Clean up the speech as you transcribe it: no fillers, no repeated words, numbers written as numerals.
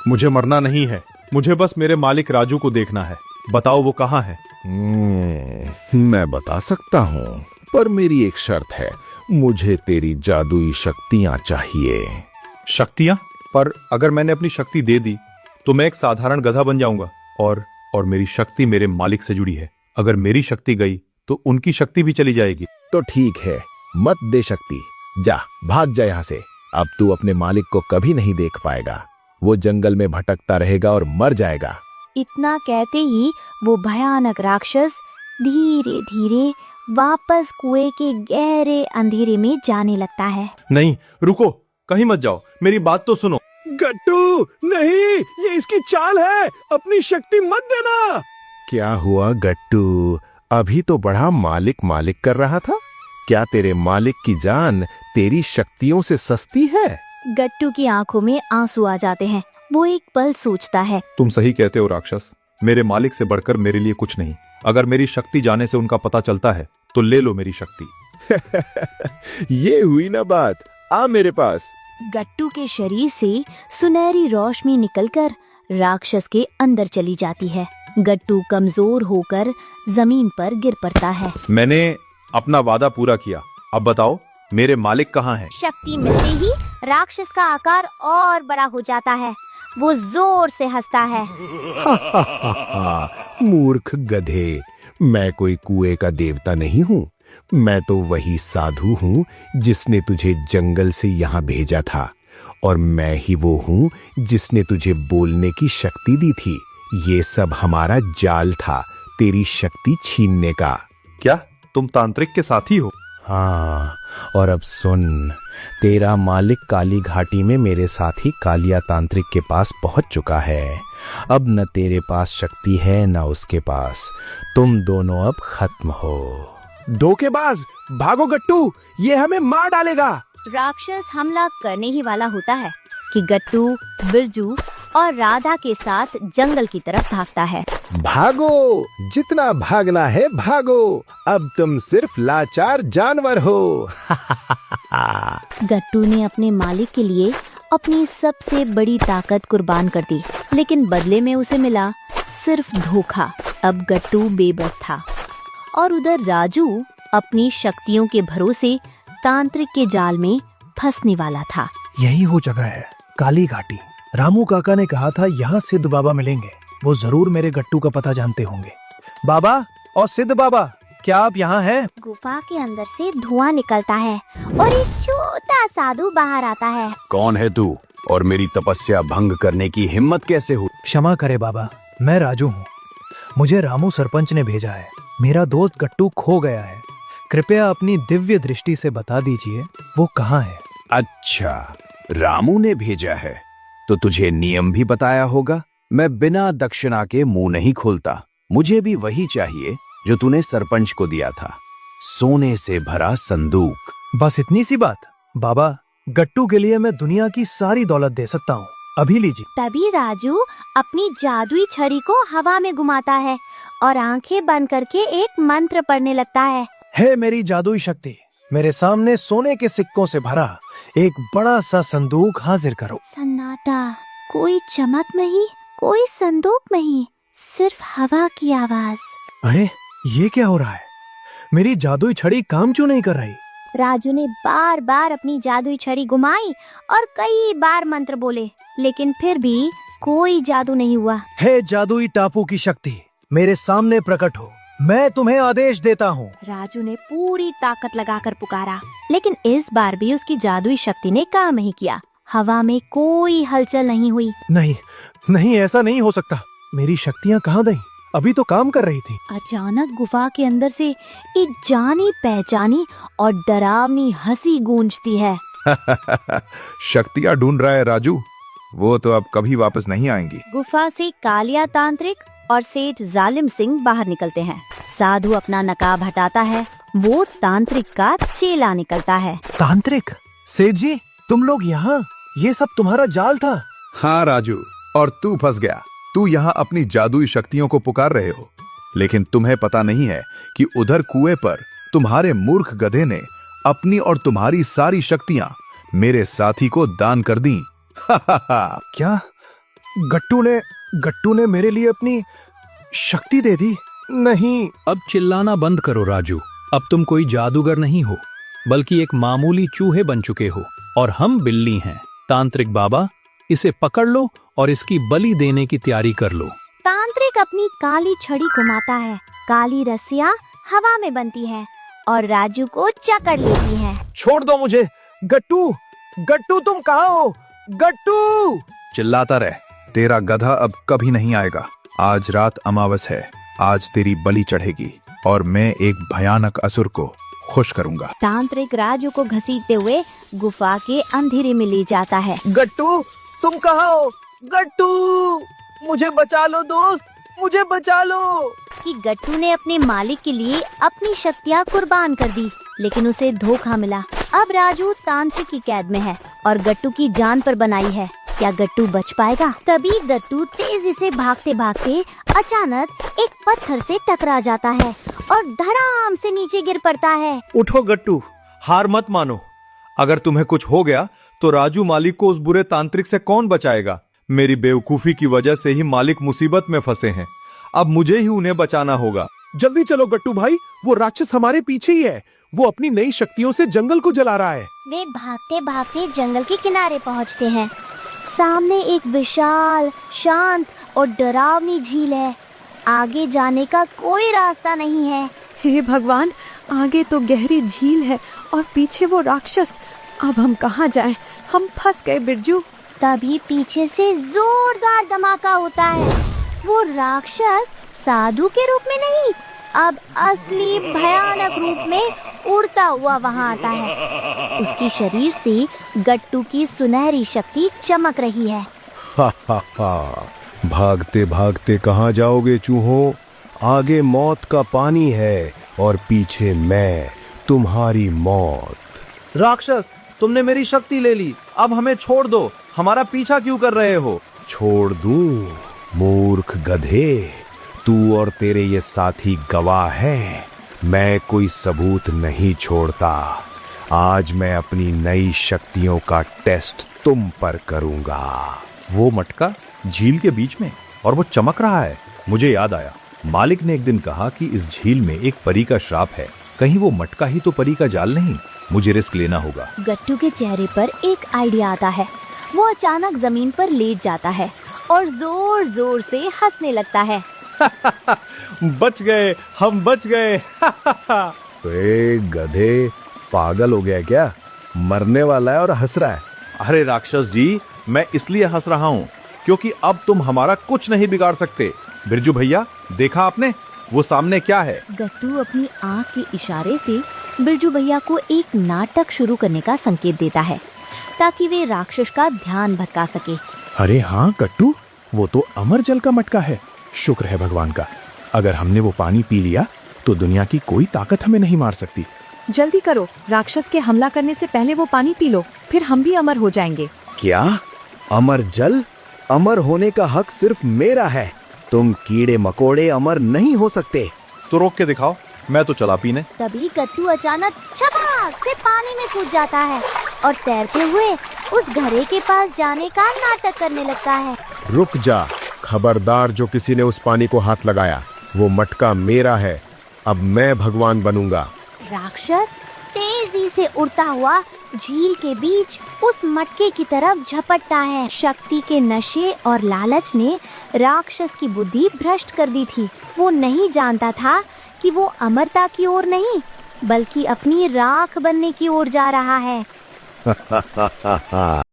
मुझे मरना नहीं है, मुझे बस मेरे मालिक राजू को देखना है। बताओ वो कहाँ है? मैं बता सकता हूँ, पर मेरी एक शर्त है। मुझे तेरी जादुई शक्तियाँ चाहिए। शक्तियाँ? पर अगर मैंने अपनी शक्ति दे दी तो मैं एक साधारण गधा बन जाऊंगा। और मेरी शक्ति मेरे मालिक से जुड़ी है। अगर मेरी शक्ति गई तो उनकी शक्ति भी चली जाएगी। तो ठीक है, मत दे शक्ति। जा, भाग जा यहाँ से। अब तू अपने मालिक को कभी नहीं देख पाएगा। वो जंगल में भटकता रहेगा और मर जाएगा। इतना कहते ही वो भयानक राक्षस धीरे धीरे वापस कुएं के गहरे अंधेरे में जाने लगता है। नहीं, रुको, कहीं मत जाओ, मेरी बात तो सुनो। गट्टू, नहीं, ये इसकी चाल है। अपनी शक्ति मत देना। क्या हुआ गट्टू? अभी तो बड़ा मालिक मालिक कर रहा था। क्या तेरे मालिक की जान तेरी शक्तियों से सस्ती है? गट्टू की आंखों में आंसू आ जाते हैं। वो एक पल सोचता है। तुम सही कहते हो राक्षस, मेरे मालिक से बढ़कर मेरे लिए कुछ नहीं। अगर मेरी शक्ति जाने से उनका पता चलता है तो ले लो मेरी शक्ति। ये हुई ना बात। आ मेरे पास। गट्टू के शरीर से सुनहरी रोशनी निकलकर राक्षस के अंदर चली जाती है। गट्टू कमजोर होकर जमीन पर गिर पड़ता है। मैंने अपना वादा पूरा किया, अब बताओ मेरे मालिक कहाँ हैं? शक्ति मिलते ही राक्षस का आकार और बड़ा हो जाता है। वो जोर से हंसता है। मूर्ख गधे, मैं कोई कुएं का देवता नहीं हूँ। मैं तो वही साधु हूँ जिसने तुझे जंगल से यहाँ भेजा था, और मैं ही वो हूँ जिसने तुझे बोलने की शक्ति दी थी। ये सब हमारा जाल था, तेरी शक्ति छीनने का। क्या तुम तांत्रिक के साथी हो? हाँ, और अब सुन, तेरा मालिक काली घाटी में मेरे साथी कालिया तांत्रिक के पास पहुंच चुका है। अब न तेरे पास शक्ति है न उसके पास। तुम दोनों अब खत्म हो। धोखेबाज, भागो गट्टू, ये हमें मार डालेगा। राक्षस हमला करने ही वाला होता है कि गट्टू, बिरजू और राधा के साथ जंगल की तरफ भागता है। भागो, जितना भागना है भागो। अब तुम सिर्फ लाचार जानवर हो। गट्टू ने अपने मालिक के लिए अपनी सबसे बड़ी ताकत कुर्बान कर दी, लेकिन बदले में उसे मिला सिर्फ धोखा। अब गट्टू बेबस था और उधर राजू अपनी शक्तियों के भरोसे तांत्रिक के जाल में फंसने वाला था। यही वो जगह है, काली घाटी। रामू काका ने कहा था यहाँ सिद्ध बाबा मिलेंगे। वो जरूर मेरे गट्टू का पता जानते होंगे। बाबा और सिद्ध बाबा, क्या आप यहाँ हैं? गुफा के अंदर से धुआं निकलता है और एक छोटा साधु बाहर आता है। कौन है तू और मेरी तपस्या भंग करने की हिम्मत कैसे हुई? क्षमा करे बाबा, मैं राजू हूँ। मुझे रामू सरपंच ने भेजा है। मेरा दोस्त गट्टू खो गया है। कृपया अपनी दिव्य दृष्टि से बता दीजिए वो कहाँ है। अच्छा, रामू ने भेजा है तो तुझे नियम भी बताया होगा। मैं बिना दक्षिणा के मुंह नहीं खोलता। मुझे भी वही चाहिए जो तूने सरपंच को दिया था, सोने से भरा संदूक। बस इतनी सी बात? बाबा, गट्टू के लिए मैं दुनिया की सारी दौलत दे सकता हूँ। अभी लीजिए। तभी राजू अपनी जादुई छड़ी को हवा में घुमाता है और आंखें बंद करके एक मंत्र पढ़ने लगता है। हे मेरी जादुई शक्ति, मेरे सामने सोने के सिक्कों से भरा एक बड़ा सा संदूक हाजिर करो। सन्नाटा, कोई चमक नहीं, कोई संदूक नहीं, सिर्फ हवा की आवाज। अरे ये क्या हो रहा है? मेरी जादुई छड़ी काम क्यों नहीं कर रही? राजू ने बार बार अपनी जादुई छड़ी घुमाई और कई बार मंत्र बोले, लेकिन फिर भी कोई जादू नहीं हुआ। हे जादुई टापू की शक्ति, मेरे सामने प्रकट हो। मैं तुम्हें आदेश देता हूँ। राजू ने पूरी ताकत लगाकर पुकारा, लेकिन इस बार भी उसकी जादुई शक्ति ने काम नहीं किया। हवा में कोई हलचल नहीं हुई। नहीं नहीं, ऐसा नहीं हो सकता। मेरी शक्तियाँ कहाँ गईं? अभी तो काम कर रही थी। अचानक गुफा के अंदर से एक जानी पहचानी और डरावनी हंसी गूंजती है। शक्तियाँ ढूंढ रहा है राजू, वो तो अब कभी वापस नहीं आएंगी। गुफा से कालिया तांत्रिक और सेठ जालिम सिंह बाहर निकलते हैं। साधु अपना नकाब हटाता है। वो तांत्रिक का चेला निकलता है। तांत्रिक, सेठ जी, तुम लोग यहाँ? ये सब तुम्हारा जाल था? हाँ राजू, और तू फंस गया। तू यहाँ अपनी जादुई शक्तियों को पुकार रहे हो, लेकिन तुम्हें पता नहीं है कि उधर कुएं पर तुम्हारे मूर्ख गधे ने अपनी और तुम्हारी सारी शक्तियाँ मेरे साथी को दान कर दी। क्या? गट्टू ने मेरे लिए अपनी शक्ति दे दी। नहीं, अब चिल्लाना बंद करो राजू। अब तुम कोई जादूगर नहीं हो, बल्कि एक मामूली चूहे बन चुके हो और हम बिल्ली हैं। तांत्रिक बाबा, इसे पकड़ लो और इसकी बलि देने की तैयारी कर लो। तांत्रिक अपनी काली छड़ी घुमाता है, काली रस्सियां हवा में बनती हैं और राजू को जकड़ लेती हैं। छोड़ दो मुझे। गट्टू तुम कहाँ हो? गट्टू! चिल्लाता रह, तेरा गधा अब कभी नहीं आएगा। आज रात अमावस है, आज तेरी बलि चढ़ेगी और मैं एक भयानक असुर को खुश करूंगा। तांत्रिक राजू को घसीटते हुए गुफा के अंधेरे में ले जाता है। गट्टू तुम कहाँ हो? गट्टू, मुझे बचा लो दोस्त, मुझे बचा लो। कि गट्टू ने अपने मालिक के लिए अपनी शक्तियाँ कुर्बान कर दी, लेकिन उसे धोखा मिला। अब राजू तांत्रिक की कैद में है और गट्टू की जान पर बनाई है। क्या गट्टू बच पाएगा? तभी गट्टू तेजी से भागते भागते अचानक एक पत्थर से टकरा जाता है और धड़ाम से नीचे गिर पड़ता है। उठो गट्टू, हार मत मानो। अगर तुम्हें कुछ हो गया तो राजू मालिक को उस बुरे तांत्रिक से कौन बचाएगा? मेरी बेवकूफी की वजह से ही मालिक मुसीबत में फंसे हैं। अब मुझे ही उन्हें बचाना होगा। जल्दी चलो गट्टू भाई, वो राक्षस हमारे पीछे ही है। वो अपनी नई शक्तियों से जंगल को जला रहा है। वे भागते भागते जंगल के किनारे पहुंचते हैं। सामने एक विशाल, शांत और डरावनी झील है। आगे जाने का कोई रास्ता नहीं है। हे भगवान, आगे तो गहरी झील है और पीछे वो राक्षस। अब हम कहाँ जाएं? हम फंस गए बिरजू। तभी पीछे से जोरदार धमाका होता है। वो राक्षस साधु के रूप में नहीं, अब असली भयानक रूप में उड़ता हुआ वहाँ आता है। उसके शरीर से गट्टू की सुनहरी शक्ति चमक रही है। भागते भागते कहाँ जाओगे चूहों? आगे मौत का पानी है और पीछे मैं, तुम्हारी मौत। राक्षस, तुमने मेरी शक्ति ले ली, अब हमें छोड़ दो। हमारा पीछा क्यों कर रहे हो? छोड़ दूं? मूर्ख गधे, तू और तेरे ये साथी गवाह हैं। मैं कोई सबूत नहीं छोड़ता। आज मैं अपनी नई शक्तियों का टेस्ट तुम पर करूंगा। वो मटका झील के बीच में और वो चमक रहा है। मुझे याद आया, मालिक ने एक दिन कहा कि इस झील में एक परी का श्राप है। कहीं वो मटका ही तो परी का जाल नहीं? मुझे रिस्क लेना होगा। गट्टू के चेहरे पर एक आइडिया आता है। वो अचानक जमीन पर लेट जाता है और जोर जोर से हंसने लगता है। बच गए, हम बच गए। ए गधे, पागल हो गया क्या? मरने वाला है और हंस रहा है। अरे राक्षस जी, मैं इसलिए हंस रहा हूँ क्योंकि अब तुम हमारा कुछ नहीं बिगाड़ सकते। बिरजू भैया, देखा आपने वो सामने क्या है? गट्टू अपनी आँख के इशारे से बिरजू भैया को एक नाटक शुरू करने का संकेत देता है ताकि वे राक्षस का ध्यान भटका सके। अरे हाँ गट्टू, वो तो अमर जल का मटका है। शुक्र है भगवान का, अगर हमने वो पानी पी लिया तो दुनिया की कोई ताकत हमें नहीं मार सकती। जल्दी करो, राक्षस के हमला करने से पहले वो पानी पी लो, फिर हम भी अमर हो जाएंगे। क्या? अमर जल? अमर होने का हक सिर्फ मेरा है। तुम कीड़े मकोड़े अमर नहीं हो सकते। तो रोक के दिखाओ, मैं तो चला पीने। तभी गट्टू अचानक छपाक से पानी में कूद जाता है और तैरते हुए उस घड़े के पास जाने का नाटक करने लगता है। रुक जा, खबरदार जो किसी ने उस पानी को हाथ लगाया। वो मटका मेरा है, अब मैं भगवान बनूंगा। राक्षस तेजी से उड़ता हुआ झील के बीच उस मटके की तरफ झपटता है। शक्ति के नशे और लालच ने राक्षस की बुद्धि भ्रष्ट कर दी थी। वो नहीं जानता था कि वो अमरता की ओर नहीं, बल्कि अपनी राख बनने की ओर जा रहा है।